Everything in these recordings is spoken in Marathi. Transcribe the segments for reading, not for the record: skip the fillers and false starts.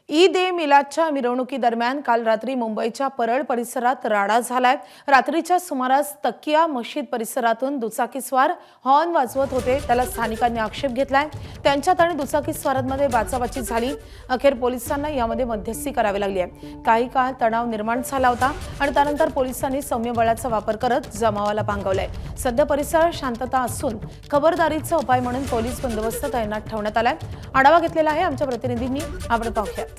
ईद ए मिलादच्या मिरवणुकीदरम्यान काल रात्री मुंबईच्या परळ परिसरात राडा झालाय। रात्रीच्या सुमारास तकिया मशीद परिसरातून दुचाकीस्वार हॉर्न वाजवत होते, त्याला स्थानिकांनी आक्षेप घेतलाय। त्यांच्यात आणि दुचाकीस्वारांमध्ये बाचाबाची झाली। अखेर पोलिसांना यामध्ये मध्यस्थी करावी लागली आहे। काही काळ तणाव निर्माण झाला होता आणि त्यानंतर पोलिसांनी सौम्य बळाचा वापर करत जमावाला पांगवलंय। सध्या परिसरात शांतता असून खबरदारीचा उपाय म्हणून पोलीस बंदोबस्त तैनात ठेवण्यात आलाय। आढावा घेतलेला आहे आमच्या प्रतिनिधींनी, आपण पाहूयात।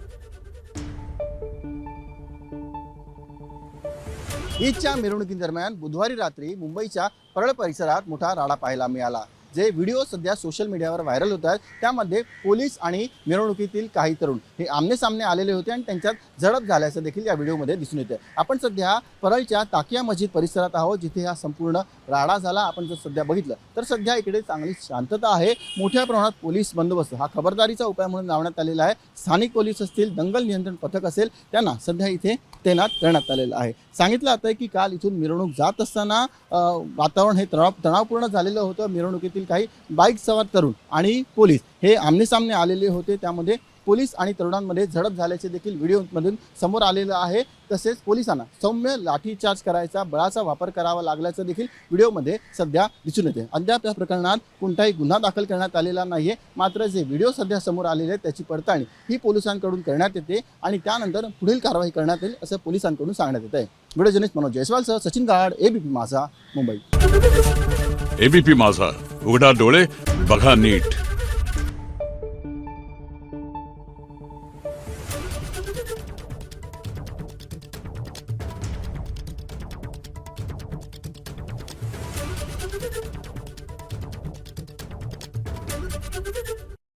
ईदच्या मिरवणुकीदरम्यान बुधवारी रात्री मुंबईच्या परळ परिसरात मोठा राडा पाहायला मिळाला। जे व्हिडिओ सध्या सोशल मीडियावर व्हायरल होत आहेत त्यामध्ये पोलीस आणि मिरवणुकीतील काही तरुण हे आमने सामने आलेले होते आणि त्यांच्यात झडप झाल्याचं देखील या व्हिडिओमध्ये दिसून येते। आपण सध्या परळच्या ताकिया मस्जिद परिसरात आहोत, जिथे हा संपूर्ण राडा झाला। आपण जर सध्या बघितलं तर सध्या इकडे चांगली शांतता आहे। मोठ्या प्रमाणात पोलीस बंदोबस्त हा खबरदारीचा उपाय म्हणून लावण्यात आलेला आहे। स्थानिक पोलीस असतील, दंगल नियंत्रण पथक असेल, त्यांना सध्या इथे तैनात करण्यात आलेलं आहे। सांगितलं जातं की काल इथून मिरवणूक जात असताना वातावरण हे तणावपूर्ण झालेलं होतं। मिरवणुकीतील काही बाईक सवार तरुण आणि पोलीस हे आमने सामने आलेले होते। त्यामध्ये पोलीस आणि तरुणांमध्ये झडप झाल्याचे देखील व्हिडिओमधून समोर आलेलं आहे। तसेच पोलिसांना सौम्य लाठीचार्ज करायचा, बळाचा वापर करावा लागल्याचं देखील व्हिडिओमध्ये सध्या दिसून येते। अद्याप या प्रकरणात कोणताही गुन्हा दाखल करण्यात आलेला नाहीये। मात्र जे व्हिडिओ सध्या समोर आलेले आहेत त्याची पडताळणी ही पोलिसांकडून करण्यात येते आणि त्यानंतर पुढील कारवाई करण्यात येईल असं पोलिसांकडून सांगण्यात येत आहे। व्हिडिओ जर्नलिस्ट मनोज जयस्वालसह सचिन गाड, एबीपी माझा, मुंबई। एबीपी माझा, उघडा डोळे बघा नीट।